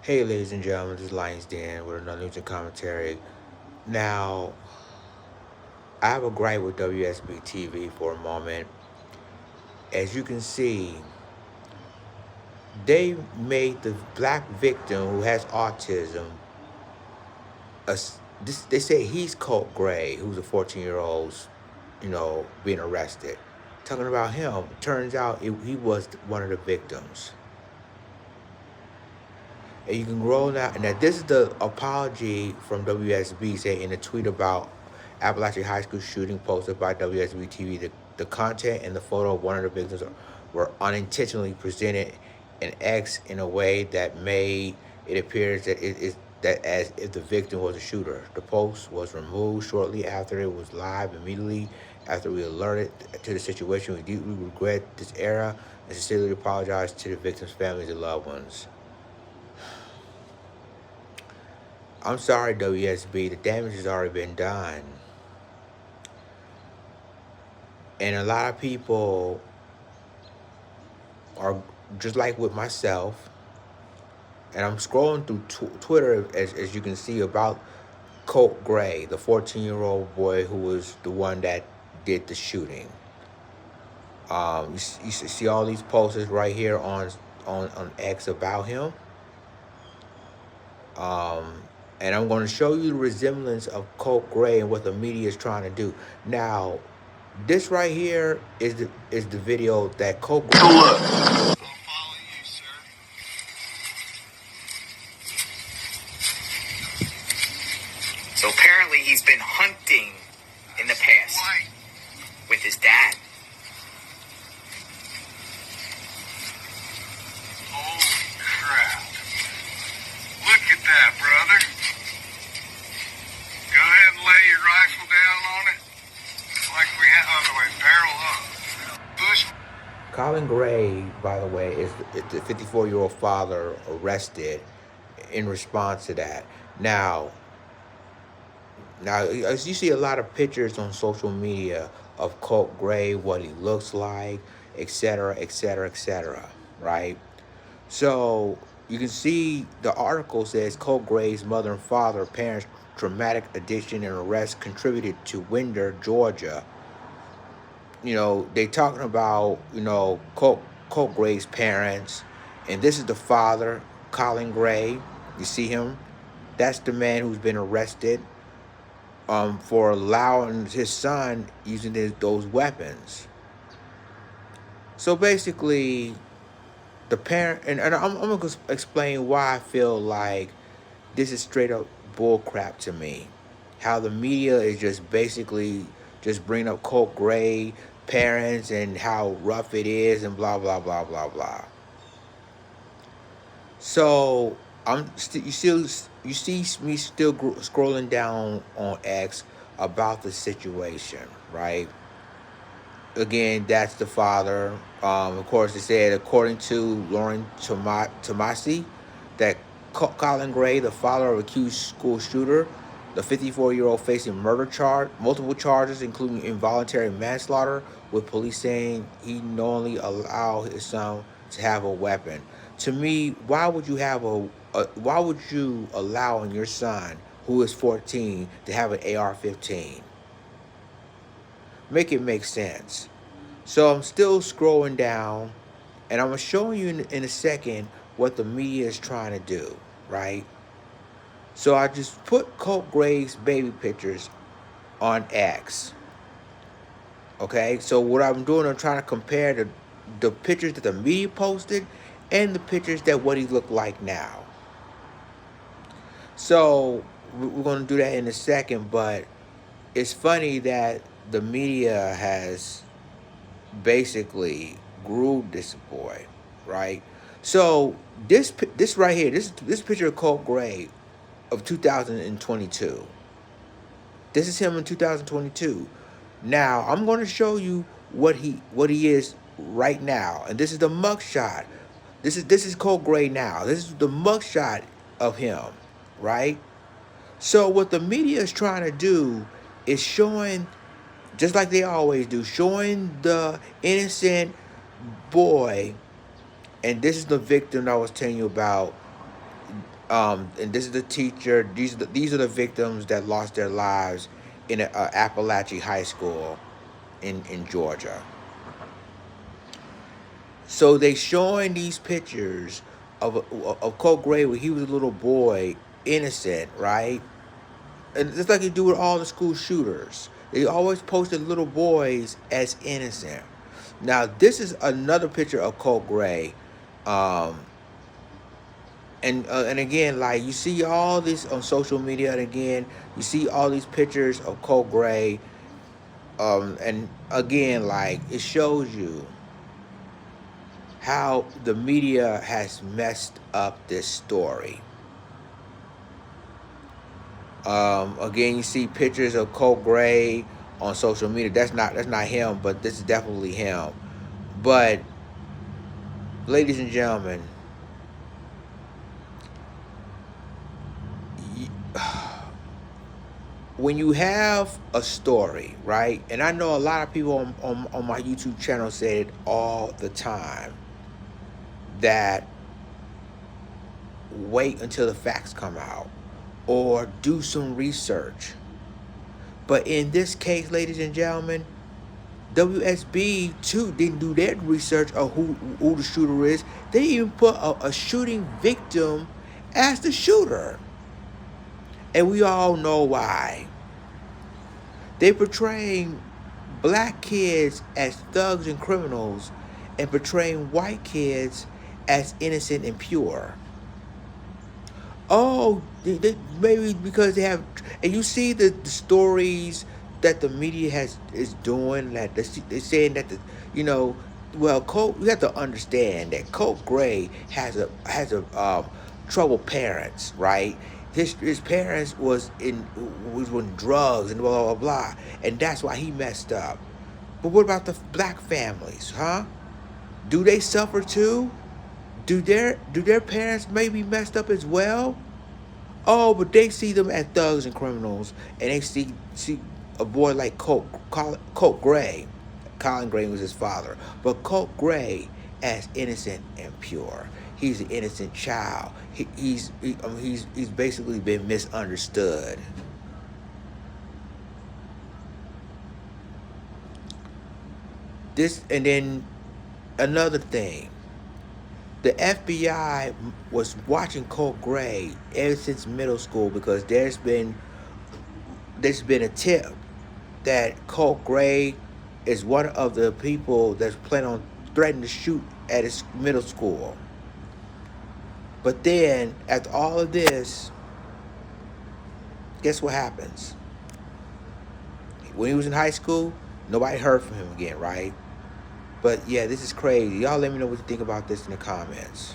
Hey, ladies and gentlemen, this is Lions Den with another news and commentary. Now, I have a gripe with WSB TV for a moment. As you can see, they made the black victim who has autism. They say he's Colt Gray, who's a 14-year-old, being arrested. Talking about him, turns out he was one of the victims. And you can roll now. Now, this is the apology from WSB saying in a tweet about Appalachian High School shooting posted by WSB TV. The content and the photo of one of the victims were unintentionally presented in X in a way that made it appear that it is that as if the victim was a shooter. The post was removed shortly after it was live. Immediately after we alerted to the situation, we deeply regret this error and sincerely apologize to the victims' families and loved ones. I'm sorry, WSB. The damage has already been done. And a lot of people are just like with myself. And I'm scrolling through Twitter, as you can see, about Colt Gray, the 14-year-old boy who was the one that did the shooting. You see all these posters right here on X about him. And I'm going to show you the resemblance of Colt Gray and what the media is trying to do. Now, this right here is the video that Colt Gray. I'll follow you, sir. So apparently he's been hunting in the past Why? with his dad. Holy crap. Look at that, brother. Go ahead and lay your rifle down on it. Like we had, otherwise, barrel up. Push. Colin Gray, by the way, is the 54-year-old father arrested in response to that. Now, as you see a lot of pictures on social media of Colt Gray, what he looks like, etc., etc., etc., right? So you can see the article says Colt Gray's mother and father, parents' traumatic addiction and arrest contributed to Winder, Georgia. They talking about, Colt Gray's parents, and this is the father, Colin Gray. You see him? That's the man who's been arrested for allowing his son using those weapons. So basically, the parent, and I'm going to explain why I feel like this is straight up bull crap to me. How the media is just basically just bringing up Colt Gray parents and how rough it is and blah, blah, blah, blah, blah. So you see me still scrolling down on X about the situation, right? Again, that's the father. Of course, they said according to Lauren Tomasi, that Colin Gray, the father of accused school shooter, the 54-year-old facing multiple charges, including involuntary manslaughter, with police saying he knowingly allowed his son to have a weapon. To me, why would you allow your son, who is 14, to have an AR-15? Make it make sense. So I'm still scrolling down, and I'm going to show you in a second what the media is trying to do, right? So I just put Colt Gray's baby pictures on X. Okay, so what I'm doing, I'm trying to compare the pictures that the media posted and the pictures that what he looked like now. So we're going to do that in a second, but it's funny that the media has basically groomed this boy, right? So this right here, this picture of Colt Gray of 2022. This is him in 2022. Now I'm going to show you what he is right now, and this is the mugshot. This is Colt Gray now. This is the mugshot of him, right? So what the media is trying to do is showing, just like they always do, showing the innocent boy, and this is the victim I was telling you about, And this is the teacher. These are the victims that lost their lives in Appalachia High School in Georgia. So they showing these pictures of Colt Gray when he was a little boy, innocent, right? And it's like they do with all the school shooters. They always posted little boys as innocent. Now this is another picture of Colt Gray, um, and again, like you see all this on social media, and again you see all these pictures of Colt Gray, and again, like it shows you how the media has messed up this story. Again, you see pictures of Colt Gray on social media. That's not him, but this is definitely him. But ladies and gentlemen, when you have a story, right? And I know a lot of people on my YouTube channel say it all the time, that wait until the facts come out or do some research. But in this case, ladies and gentlemen, WSB too didn't do their research of who the shooter is. They even put a shooting victim as the shooter. And we all know why. They portraying black kids as thugs and criminals and portraying white kids as innocent and pure. Oh, they maybe because they have, and you see the stories that the media is doing, that they're saying that well, Colt, you have to understand that Colt Gray has troubled parents, right? His parents was in drugs and blah blah blah, and that's why he messed up. But what about the black families, huh? Do they suffer too? Do their parents maybe messed up as well? Oh, but they see them as thugs and criminals, and they see a boy like Colt Gray. Colin Gray was his father, but Colt Gray as innocent and pure. He's an innocent child. He's basically been misunderstood. And then another thing. The FBI was watching Colt Gray ever since middle school, because there's been a tip that Colt Gray is one of the people that's planning on threatening to shoot at his middle school. But then, after all of this, guess what happens? When he was in high school, nobody heard from him again, right? But yeah, this is crazy. Y'all let me know what you think about this in the comments.